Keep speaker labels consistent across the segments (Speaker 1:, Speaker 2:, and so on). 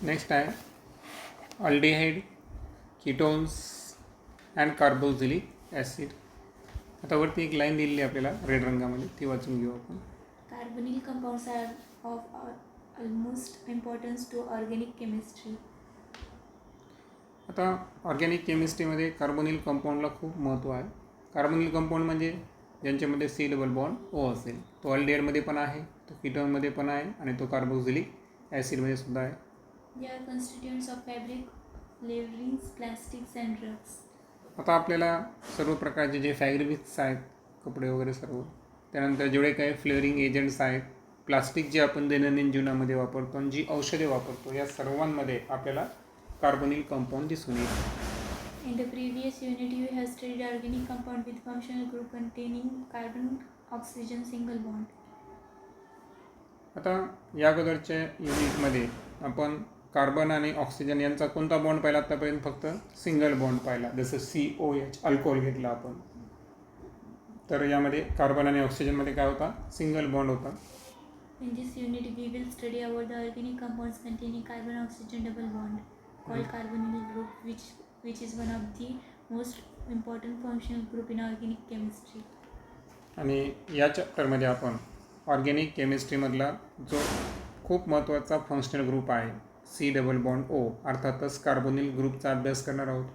Speaker 1: Next आहे aldehyde, ketones and carboxylic acid. आता वरती एक लाईन दिलेली आहे आपल्याला रेड रंगामध्ये, ती वाचून घेऊ आपण.
Speaker 2: Carbonyl compounds are of almost importance to organic chemistry.
Speaker 1: आता ऑर्गॅनिक केमिस्ट्रीमध्ये कार्बोनिल कंपाऊंडला खूप महत्त्व आहे. कार्बोनिल कंपाऊंड म्हणजे ज्यांच्यामध्ये सी डबल बॉन्ड ओ असेल, तो अल्डिहाइडमध्ये पण आहे, तो कीटोनमध्ये पण आहे आणि तो कार्बोक्सिलिक ॲसिडमध्ये सुद्धा आहे.
Speaker 2: They are constituents of fabric, flavorings, plastics and drugs.
Speaker 1: आता आपल्याला सर्व प्रकारचे जे फॅब्रिक्स आहेत, कपडे वगैरे सर्व, त्यानंतर जेवढे काही फ्लेवरिंग एजंट्स आहेत, प्लास्टिक जे आपण दैनंदिन जीवनामध्ये वापरतो आणि जी औषधे वापरतो, या सर्वांमध्ये आपल्याला कार्बोनिल कंपाऊंड दिसून येईल.
Speaker 2: In the previous unit, you have studied organic compound with functional group containing carbon-oxygen single bond.
Speaker 1: आता या अगोदरच्या युनिटमध्ये आपण कार्बन आणि ऑक्सिजन यांचा कोणता बॉन्ड पाहिला आतापर्यंत? फक्त सिंगल बॉन्ड पाहिला, जसं COH अल्कोहोल घेतला आपण. तर यामध्ये कार्बन आणि ऑक्सिजनमध्ये काय होता? सिंगल बॉन्ड होता.
Speaker 2: In this unit, we will study about the organic compounds containing carbon-oxygen double bond called carbonyl group, which is one of the most important functional group in organic chemistry.
Speaker 1: आणि या चॅप्टरमध्ये आपण organic केमिस्ट्रीमधला जो खूप महत्त्वाचा functional group आहे C double bond O, अर्थातच carbonyl ग्रुपचा अभ्यास करणार आहोत.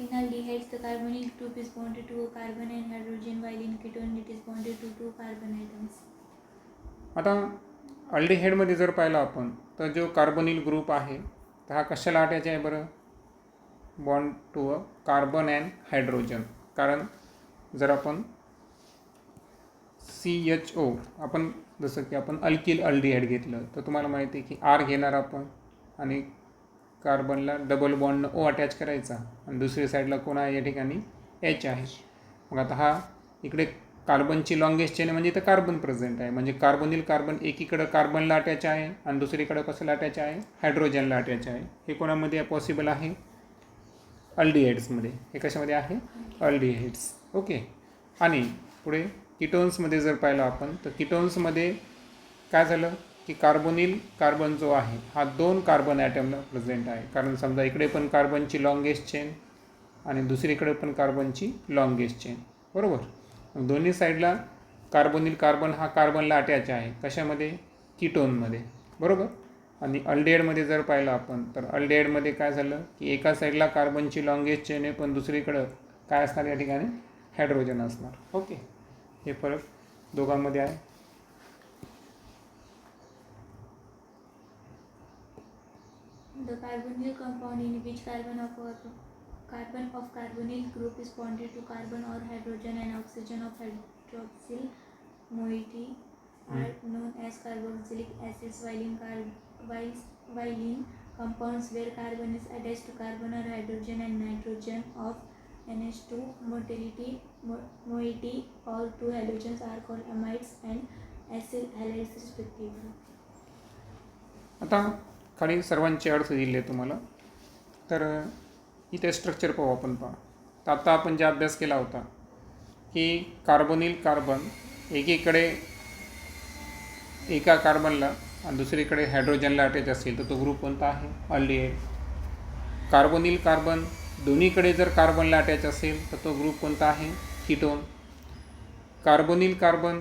Speaker 2: In aldehydes, the carbonyl group is bonded to a carbon and hydrogen, while in ketone it is bonded to two carbon atoms.
Speaker 1: आता अल्डिहाइडमध्ये जर पाहिलं आपण तर जो कार्बोनिल ग्रुप आहे तर हा कशाला अटॅच आहे बरं? Bond to a carbon and hydrogen. कारण जर आपण CHO आपण जसं की आपण अल्किल अल्डिहाइड घेतलं तर तुम्हाला माहिती आहे की R घेणार आपण आणि कार्बनला डबल बॉन्ड O अटॅच करायचा आणि दुसऱ्या साईडला कोण आहे या ठिकाणी? H आहे. मग आता हा इकडे कार्बनची लॉंगेस्ट चेन म्हणजे इथं कार्बन प्रेझेंट आहे, म्हणजे कार्बोनिल कार्बन एकीकडं कार्बनला अटॅच आहे आणि दुसरीकडं कशाला अटॅच आहे? हायड्रोजनला अटॅच आहे. हे कोणामध्ये पॉसिबल आहे? अल्डिहाइड्समध्ये. हे कशामध्ये आहे? अल्डिहाइड्स. ओके. आणि पुढे कीटोन्समध्ये जर पाहिलं आपण तर कीटोन्समध्ये काय झालं की कार्बोनिल कार्बन जो आहे हा दोन कार्बन ॲटमला प्रेझेंट आहे. कारण समजा इकडे पण कार्बनची लॉंगेस्ट चेन आणि दुसरीकडे पण कार्बनची लॉंगेस्ट चेन, बरोबर. मग दोन्ही साईडला कार्बोनिल कार्बन हा कार्बनला अटॅच आहे. कशामध्ये? कीटोनमध्ये, बरोबर. आणि अल्डिहाइडमध्ये जर पाहिलं आपण तर अल्डिहाइडमध्ये काय झालं की एका साईडला कार्बनची लॉंगेस्ट चेन आहे पण दुसरीकडं काय असणार या ठिकाणी? हायड्रोजन असणार. ओके. हे फरक दोघांमध्ये आहे.
Speaker 2: The carbonyl compound in which carbon of carbonyl group is bonded to carbon or hydrogen and oxygen of hydroxyl moiety are known as carboxylic acids, while in compounds where carbon is attached to carbon or hydrogen and nitrogen of NH2 moiety or two halogens are called amides and acyl halides respectively.
Speaker 1: आता खाली सर्वांचे अर्थ दिले तुम्हाला. तर इथे structure पाहू आपण. तर आता आपण जे अभ्यास केला होता की कार्बोनिल कार्बन एकीकडे एका कार्बनला आणि दुसरीकडे हायड्रोजनला अटॅच असेल तर तो ग्रुप कोणता आहे? अल्डिहाइड. कार्बोनिल कार्बन दोन्हीकडे जर कार्बनला अटॅच असेल तर तो ग्रुप कोणता आहे? कीटोन. कार्बोनिल कार्बन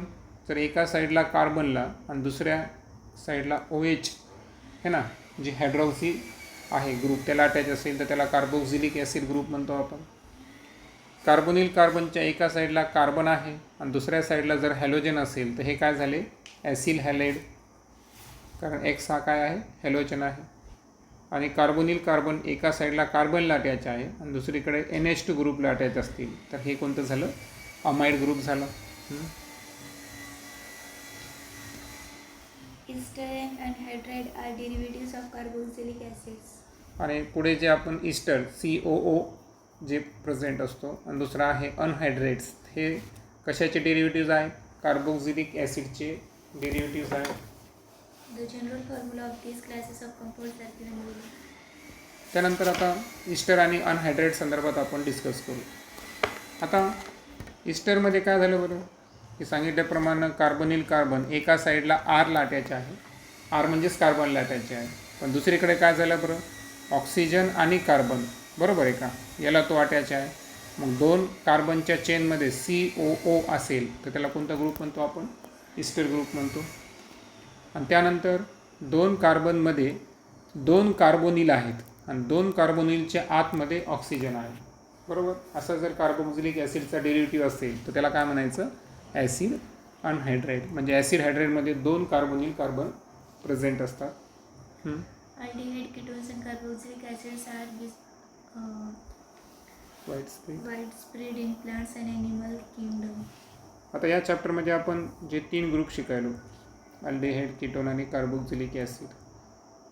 Speaker 1: जर एका साईडला कार्बनला आणि दुसऱ्या साईडला OH है ना, जे हायड्रॉक्सी आहे ग्रुप त्याला अटॅच असेल तर त्याला कार्बोक्सिलिक ॲसिड ग्रुप म्हणतो आपण. कार्बोनिल कार्बनच्या एका साईडला कार्बन आहे आणि दुसऱ्या साईडला जर हॅलोजन असेल तर हे काय झाले? Acyl halide. कारण X हा काय आहे? हॅलोजन आहे. आणि कार्बोनिल कार्बन एका साईडला कार्बनला अटॅच आहे आणि दुसरीकडे NH2 ग्रुपला अटॅच असतील तर हे कोणतं झालं? अमाइड ग्रुप झालं.
Speaker 2: Ester and anhydride are derivatives of carboxylic acids.
Speaker 1: आणि पुढे जे आपण ईस्टर COO जे प्रेझेंट असतो आणि दुसरा आहे अनहायड्रेट्स, हे कशाचे डेरिव्हेटिव्ज आहे? कार्बोक्सिलिक ॲसिडचे डेरिव्हेटिव्ज आहे.
Speaker 2: The general formula of these classes of compounds are given below.
Speaker 1: त्यानंतर आता ईस्टर आणि अनहायड्रेट संदर्भात आपण डिस्कस करू. आता ईस्टरमध्ये काय झालं बरं की सांगितल्याप्रमाणे कार्बोनिल कार्बन एका साईडला Rला अटॅच आहे आर म्हणजेच कार्बनला अटॅच आहे. पण दुसरीकडे काय झालं बरं, ऑक्सिजन आणि कार्बन, बरोबर आहे का, याला तो अटॅच आहे. मग 2 कार्बनच्या चेनमध्ये COO असेल तर त्याला कोणता ग्रुप म्हणतो आपण, इस्टर ग्रुप म्हणतो. आणि त्यानंतर 2 कार्बनमध्ये 2 कार्बोनिल आहेत आणि 2 कार्बोनिलच्या आतमध्ये ऑक्सिजन आहे, बरोबर. असं जर कार्बोक्सिलिक ॲसिडचा डेरिव्हेटिव्ह असेल तर त्याला काय म्हणायचं, ॲसिड अनहायड्राईड. म्हणजे ॲसिड हायड्राईडमध्ये 2 कार्बोनिल कार्बन प्रेझेंट असतात.
Speaker 2: Aldehyde ketones and carboxylic acids are widespread in plants and animal kingdom.
Speaker 1: आता या चॅप्टरमध्ये आपण जे 3 ग्रुप शिकायलो, अल्डिहाइड, कीटोन आणि कार्बोक्सिलिक ॲसिड,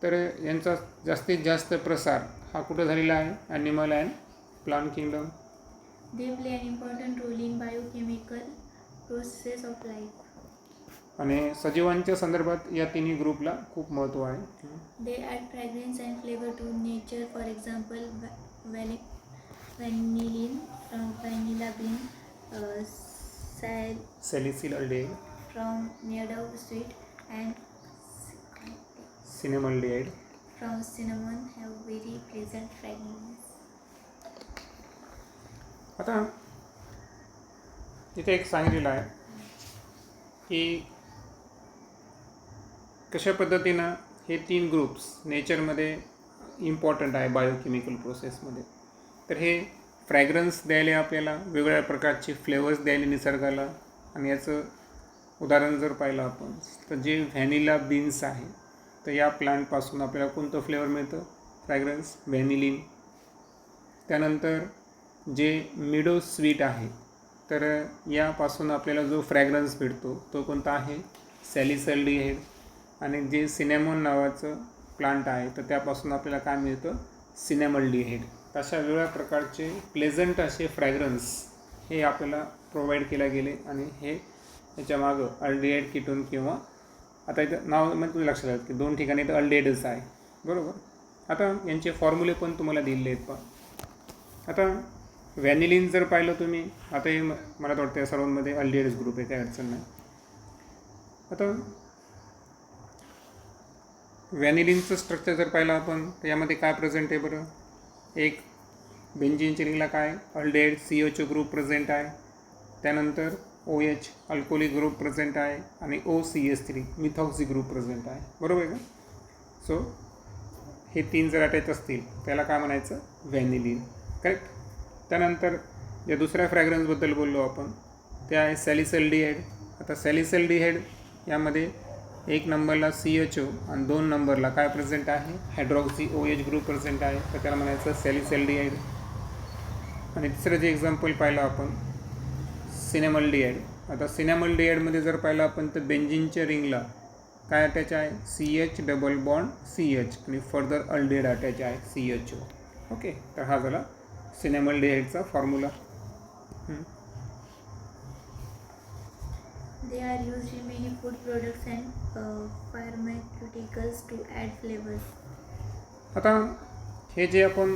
Speaker 1: तर यांचा जास्तीत जास्त प्रसार हा कुठं झालेला आहे, animal and plant kingdom.
Speaker 2: They play an important role in biochemical process of life.
Speaker 1: आणि सजीवांच्या संदर्भात या तिन्ही ग्रुपला खूप महत्त्व आहे.
Speaker 2: They add fragrance and flavor to nature. For example, vanillin from vanilla bean,
Speaker 1: salicylaldehyde,
Speaker 2: from meadow sweet, and
Speaker 1: cinnamaldehyde
Speaker 2: from cinnamon have very pleasant fragrance.
Speaker 1: आता इथे एक सांगितलेलं आहे की कशा पद्धतीनं हे 3 ग्रुप्स नेचरमध्ये इम्पॉर्टंट आहे बायोकेमिकल प्रोसेसमध्ये. तर हे फ्रॅग्रन्स द्यायला आपल्याला, वेगवेगळ्या प्रकारचे फ्लेवर्स द्यायला निसर्गाला. आणि याचं उदाहरण जर पाहिलं आपण तर जे व्हॅनिला बीन्स आहे, तर या प्लांटपासून आपल्याला कोणतं फ्लेवर मिळतं, फ्रॅग्रन्स, व्हॅनिलिन. त्यानंतर जे मिडो स्वीट आहे, तर यापासून आपल्याला जो फ्रॅग्रन्स भेटतो तो कोणता आहे, सॅलिसल्डिहाइड. आणि जे सिनेमॉन नावाचं प्लांट आहे तर त्यापासून आपल्याला काय मिळतं, सिनेमल्डिहाइड. अशा वेगळ्या प्रकारचे प्लेझंट असे फ्रॅग्रन्स हे आपल्याला प्रोव्हाइड केले गेले. आणि हे याच्यामागं अल्डिहाइड, कीटोन किंवा आता इथं नाव म्हणजे तुम्ही लक्षात आलं की 2 ठिकाणी इथं अल्डिहाइडच आहे, बरोबर. आता यांचे फॉर्म्युले पण तुम्हाला दिलेले आहेत. पण आता व्हॅनिलिन जर पाहिलं तुम्ही, आता हे मला तर वाटतं सर्वांमध्ये अल्डिहाइडच ग्रुप आहे, काही अडचण नाही. आता व्हॅनिलिनचं स्ट्रक्चर जर पाहिलं आपण तर यामध्ये काय प्रेझेंट आहे बरं, एक बेंझिनच्या रिंगला काय अल्डिहाइड CH ग्रुप प्रेझेंट आहे. त्यानंतर OH अल्कोहोलिक ग्रुप प्रेझेंट आहे आणि OCH3 मिथॉक्सी ग्रुप प्रेझेंट आहे, बरोबर आहे का. सो हे 3 जर अटॅच असतील त्याला काय म्हणायचं, व्हॅनिलिन, करेक्ट. त्यानंतर या दुसऱ्या फ्रॅग्रन्सबद्दल बोललो आपण, ते आहे सॅलिसल्डिहाइड. आता सॅलिसल्डिहाइड यामध्ये 1 नंबरला CHO आणि 2 नंबरला काय प्रेझेंट आहे, हायड्रॉक्सी OH ग्रुप प्रेझेंट आहे, तर त्याला म्हणायचं सॅलिसल्डिहाइड. आणि तिसरं जे एक्झाम्पल पाहिलं आपण, सिनेमल्डिहाइड. आता सिनेमल्डिहाइडमध्ये जर पाहिलं आपण तर बेंझिनच्या रिंगला काय अटॅच आहे, CH डबल बॉन्ड CH आणि फर्दर अल्डिहाइड अटॅच आहे CHO. ओके, तर हा झाला सिनेमल्डिहाइडचा formula.
Speaker 2: They are used in many food products and pharmaceuticals to add flavors.
Speaker 1: आता हे जे आपण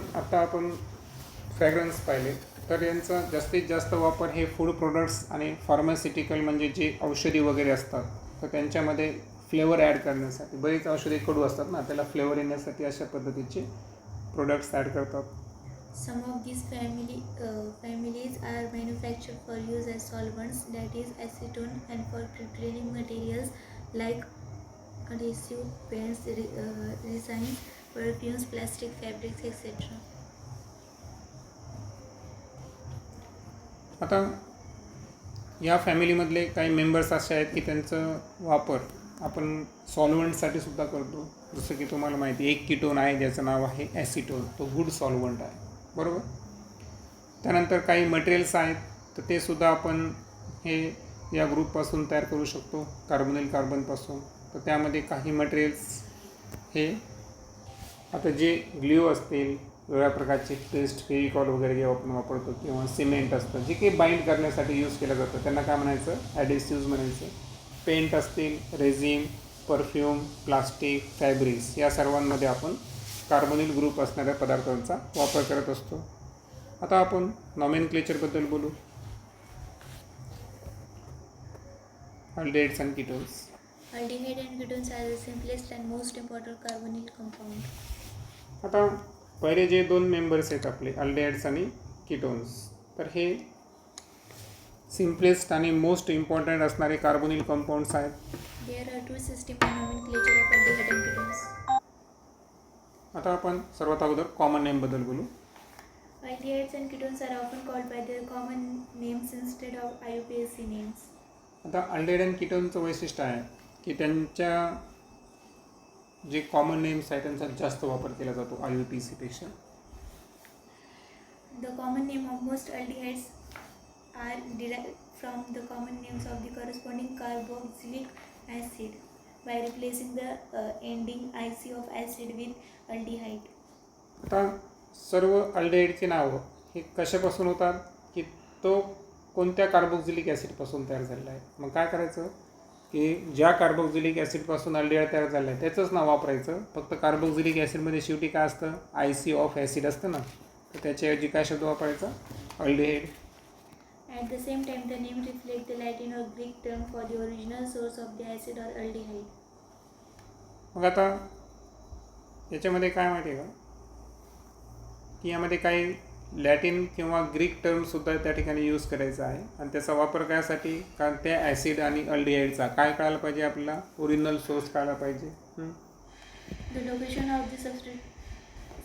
Speaker 1: फ्रॅग्रन्स पाहिले, तर यांचा जास्तीत जास्त वापर हे फूड प्रोडक्ट्स आणि फार्मास्युटिकल म्हणजे जे औषधी वगैरे असतात, तर त्यांच्यामध्ये फ्लेवर ॲड करण्यासाठी. बरीच औषधी कडू असतात ना, त्याला फ्लेवर येण्यासाठी अशा पद्धतीचे प्रोडक्ट्स ॲड करतात.
Speaker 2: Some of these families are manufactured for use as solvents, that is acetone, and for preparing materials like adhesive, paints, resins, perfumes, plastic, fabrics, etc.
Speaker 1: आता या फॅमिलीमधले काही मेंबर्स असे आहेत की त्यांचं वापर आपण सॉल्वंटसाठी सुद्धा करतो. जसं की तुम्हाला माहिती आहे, एक कीटोन आहे ज्याचं नाव आहे ॲसिटोन, तो गुड सॉल्वंट आहे, बरोबर. त्यानंतर काही मटेरियल्स आहेत तर ते सुद्धा आपण हे या ग्रुपपासून तयार करू शकतो, कार्बोनिल कार्बनपासून. तर त्यामध्ये काही मटेरियल्स हे आता जे ग्ल्यू असतील, वेगळ्या प्रकारचे पेस्ट, फेविकॉल वगैरे जे आपण वापरतो, किंवा सिमेंट असतं जे काही बाइंड करण्यासाठी यूज केलं जातं, त्यांना काय म्हणायचं, ॲडेसिव्ज म्हणायचं. पेंट असतील, रेझिन, परफ्यूम, प्लास्टिक, फॅब्रिक्स, या सर्वांमध्ये आपण कार्बोनिल ग्रुप असणाऱ्या पदार्थांचा वापर करत असतो. आता आपण नॉमेनक्लेचरबद्दल बोलू. Aldehydes and ketones.
Speaker 2: Aldehyde and ketones are the simplest and most important carbonyl compound.
Speaker 1: आता पहिले जे दोन मेंबर्स आहेत आपले अल्डिहाइड्स आणि कीटोन्स, तर हे सिम्पलेस्ट आणि मोस्ट इम्पॉर्टंट असणारे कार्बोनिल कंपाऊंड्स आहेत.
Speaker 2: There are two systems and nomenclature of aldehyde and ketones.
Speaker 1: आता आपण सर्वात अगोदर कॉमन नेमबद्दल बोलू.
Speaker 2: Aldehydes and ketones are often called by their common names instead of IUPAC names.
Speaker 1: आता अल्डिहाइड आणि कीटोनचं वैशिष्ट्य आहे की त्यांच्या जे कॉमन नेम्स आहेत त्यांचा जास्त वापर केला जातो IUPACपेक्षा.
Speaker 2: The common name of most aldehydes are derived from the common names of the corresponding carboxylic acid by replacing the ending IC of acid with aldehyde.
Speaker 1: आता सर्व अल्डिहाइडची नावं हे कशापासून होतात की तो कोणत्या कार्बोक्झिलिक ॲसिडपासून तयार झालेला आहे. मग काय करायचं की ज्या कार्बोक्झिलिक ॲसिडपासून अल्डिहाइड तयार झालं आहे त्याचंच नाव वापरायचं. फक्त कार्बोक्झिलिक ॲसिडमध्ये शेवटी काय असतं, IC ऑफ ॲसिड असतं ना, तर त्याच्याऐवजी काय शब्द वापरायचा, aldehyde.
Speaker 2: At the same time, the name reflects the Latin or Greek term for the original source of the acid or aldehyde.
Speaker 1: मग आता याच्यामध्ये काय माहिती आहे का की यामध्ये काही लॅटिन किंवा ग्रीक टर्मसुद्धा त्या ठिकाणी यूज करायचा आहे. आणि त्याचा वापर करायसाठी कारण त्या ॲसिड आणि अल्डिहाइडचा काय कळायला पाहिजे, आपल्याला ओरिजिनल सोर्स कळायला पाहिजे.
Speaker 2: The location of the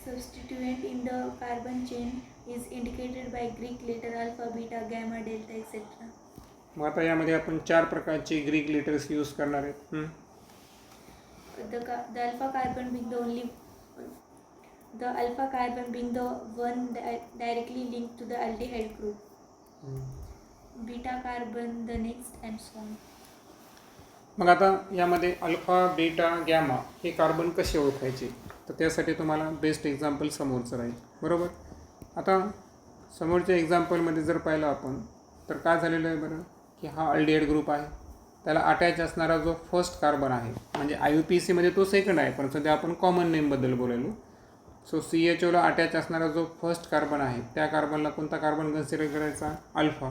Speaker 2: substituent in the carbon chain is indicated by Greek letter alpha, beta, gamma, delta, etc.
Speaker 1: मग आता यामध्ये आपण 4 प्रकारचे ग्रीक लेटर्स यूज करणार आहेत.
Speaker 2: The alpha carbon being the one directly linked to the aldehyde group. Beta carbon the next, and so on.
Speaker 1: मग आता यामध्ये अल्फा, बीटा, गॅमा हे कार्बन कसे ओळखायचे, तर त्यासाठी तुम्हाला बेस्ट एक्झाम्पल समोरचं राहील. बरोबर. आता समोरच्या एक्झाम्पलमध्ये जर पाहिलं आपण तर काय झालेलं आहे बरं की हा अल्डिहाइड ग्रुप आहे, त्याला अटॅच असणारा जो फर्स्ट कार्बन आहे म्हणजे IUPACमध्ये तो सेकंड आहे, पण सध्या आपण कॉमन नेमबद्दल बोलायलो. सो CHOला अटॅच असणारा जो फर्स्ट कार्बन आहे त्या कार्बनला कोणता कार्बन कन्सिडर करायचा, अल्फा.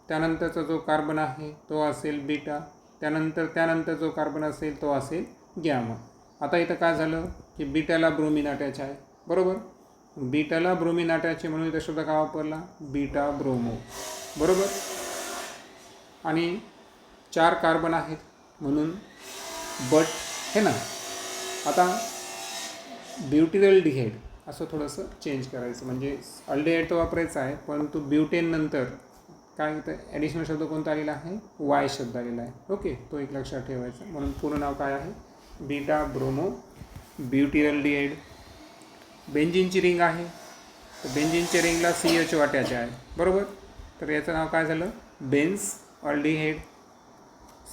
Speaker 1: त्यानंतरचा जो कार्बन आहे तो असेल बीटा. त्यानंतर जो कार्बन असेल तो असेल गॅमा. आता इथं काय झालं की बीटाला ब्रोमिन अटॅच आहे. बरोबर. बीटाला ब्रोमिन अटॅच आहे म्हणून इथं शब्द काय वापरला, बीटा ब्रोमो. बरोबर. आणि 4 कार्बन आहेत म्हणून बट हे ना. आता ब्युटिरल्डिहाइड असं थोडंसं चेंज करायचं, म्हणजे अल्डिहाइड तर वापरायचं आहे परंतु ब्युटेन नंतर काय इथं ॲडिशनल शब्द कोणता आलेला आहे, वाय शब्द आलेला आहे. ओके, तो एक लक्षात ठेवायचा. म्हणून पूर्ण नाव काय आहे, बीटा ब्रोमो ब्युटिरल्डिहाइड. बेंझिनची रिंग आहे, तर बेंझिनच्या रिंगला CHO अटॅच आहे. बरोबर. तर याचं नाव काय झालं, बेन्झ अल्डिहाइड.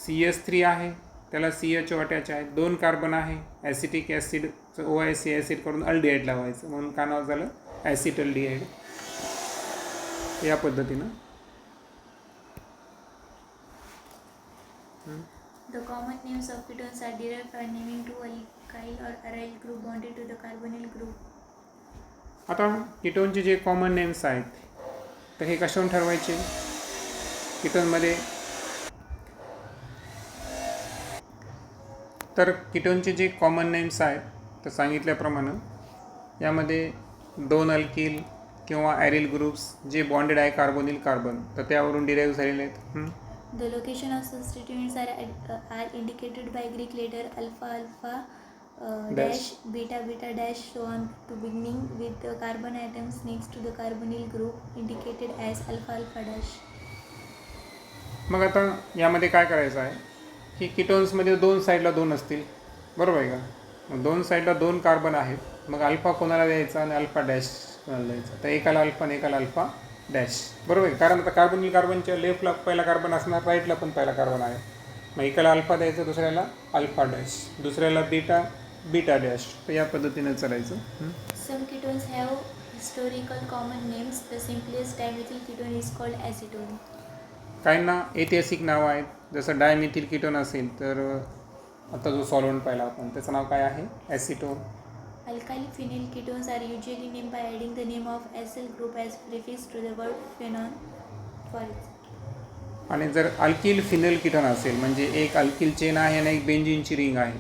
Speaker 1: CH3 आहे, त्याला CHO अटॅच आहे. 2 कार्बन आहे, ॲसिटिक ॲसिडचं OIC ॲसिड करून अल्डिहाइड लावायचं म्हणून काय नाव झालं, ॲसिटल्डिहाइड. या पद्धतीनं.
Speaker 2: The common names of ketones are derived by naming two alkyl or aryl group bonded to the carbonyl group.
Speaker 1: आता कीटोनचे जे कॉमन नेम्स आहेत तर हे कशावरून ठरवायचे, कीटोनमध्ये तर कीटोनचे जे कॉमन नेम्स आहेत तर सांगितल्याप्रमाणे यामध्ये 2 अल्किल किंवा ॲरिल ग्रुप्स जे बॉन्डेड आहे कार्बोनिल कार्बन तर त्यावरून डिराईव्ह झालेले आहेत.
Speaker 2: The location of substituents are indicated by Greek letter alpha, dash, beta, dash, so on to beginning with the carbon atoms next to the carbonyl group indicated as alpha, dash.
Speaker 1: मग आता यामध्ये काय करायचं आहे की कीटोन्समध्ये 2 साईडला 2 असतील. बरोबर आहे का. मग 2 साईडला 2 कार्बन आहेत, मग अल्फा कोणाला द्यायचा आणि अल्फा डॅश कोणाला द्यायचा, तर एकाला अल्फा आणि एकाला अल्फा डॅश. बरोबर आहे. कारण आता कार्बोनिल कार्बनच्या लेफ्टला पहिला कार्बन असणार, राईटला पण पहिला कार्बन आहे. मग एकाला अल्फा द्यायचं, दुसऱ्याला अल्फा डॅश, दुसऱ्याला बीटा डॅश. तर या पद्धतीने चालायचं.
Speaker 2: Some ketones have historical common names. The simplest dimethyl ketone is called acetone.
Speaker 1: काहींना ऐतिहासिक नाव आहेत, जसं डायमिथिल कीटोन असेल तर आता जो सॉल्व्हंट पाहिला आपण त्याचं नाव काय आहे, acetone.
Speaker 2: Alkyl phenyl ketones are usually named by adding the name of acyl group as prefix to the word phenol. For example,
Speaker 1: आणि जर अल्किल फिनल कीटोन असेल, म्हणजे एक अल्किल चेन आहे आणि एक बेंझिनची रिंग आहे,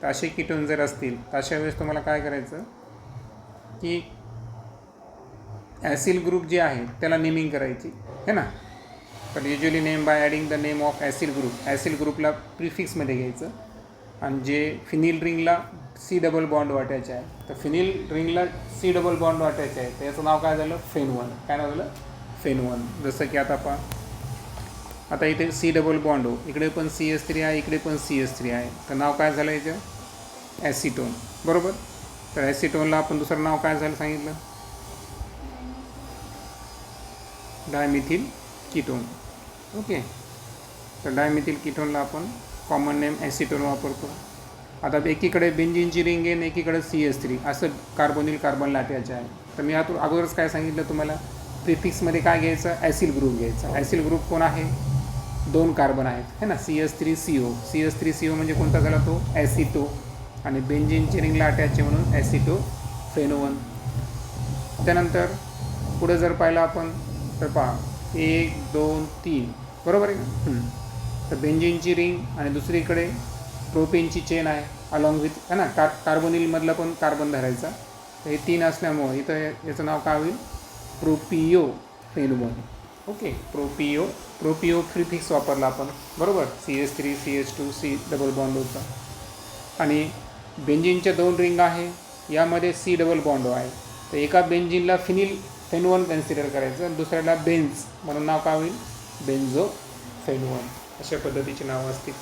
Speaker 1: तर असे कीटोन जर असतील तर अशा वेळेस तुम्हाला काय करायचं की ॲसिल ग्रुप जे आहे त्याला नेमिंग करायची है ना. तर usually name by adding the name of acyl group. Acyl ग्रुपला प्रिफिक्समध्ये घ्यायचं आणि जे फिनिल रिंगला सी डबल बॉन्ड वाटायचे आहे, तर फिनिल रिंगला सी डबल बॉन्ड वाटायचे आहे, तर याचं नाव काय झालं, फेन 1. काय नाव झालं, फेन 1. जसं की आता इथे सी डबल बॉन्ड हो, इकडे पण CH3 आहे, इकडे पण CH3 आहे, तर नाव काय झालं याचं, ॲसिटोन. बरोबर. तर ॲसिटोनला आपण दुसरं नाव काय झालं सांगितलं, डायमिथिल कीटोन. ओके. तर डायमिथिल कीटोनला आपण कॉमन नेम ॲसिटोन वापरतो. आता एकीकडे बेंझिनची रिंग आहे आणि एकीकडे CH3 असं कार्बोनिल कार्बनला अटॅच आहे. तर मी आता अगोदरच काय सांगितलं तुम्हाला, प्रिफिक्समध्ये काय घ्यायचं, ॲसिल ग्रुप घ्यायचा. ॲसिल ग्रुप कोण आहे, 2 कार्बन आहेत है ना, CH3CO. CH3CO म्हणजे कोणता झाला तो, ॲसिटो. आणि बेंझिनची रिंगला अटॅच आहे म्हणून ॲसिटो फेनो 1. त्यानंतर पुढे जर पाहिलं आपण तर पहा 1 2 3 बरोबर आहे का. तर बेंझिनची रिंग आणि दुसरीकडे प्रोपेनची चेन आहे अलॉंग विथ है ना, कार्बोनिलमधला पण कार्बन धरायचा. तर हे 3 असल्यामुळं इथं याचं नाव काय होईल, प्रोपिओ फेन 1. ओके. प्रोपिओ प्रिफिक्स वापरला आपण बरोबर, CH3 CH2 C double bond होता. आणि बेंझिनच्या 2 रिंग आहे, यामध्ये C डबल बॉन्ड आहे, तर एका बेंझिनला फेन 1 कन्सिडर करायचं आणि दुसऱ्याला बेन्झ म्हणून नाव काय होईल, बेन्झो फेन 1. अशा पद्धतीची नावं असतील.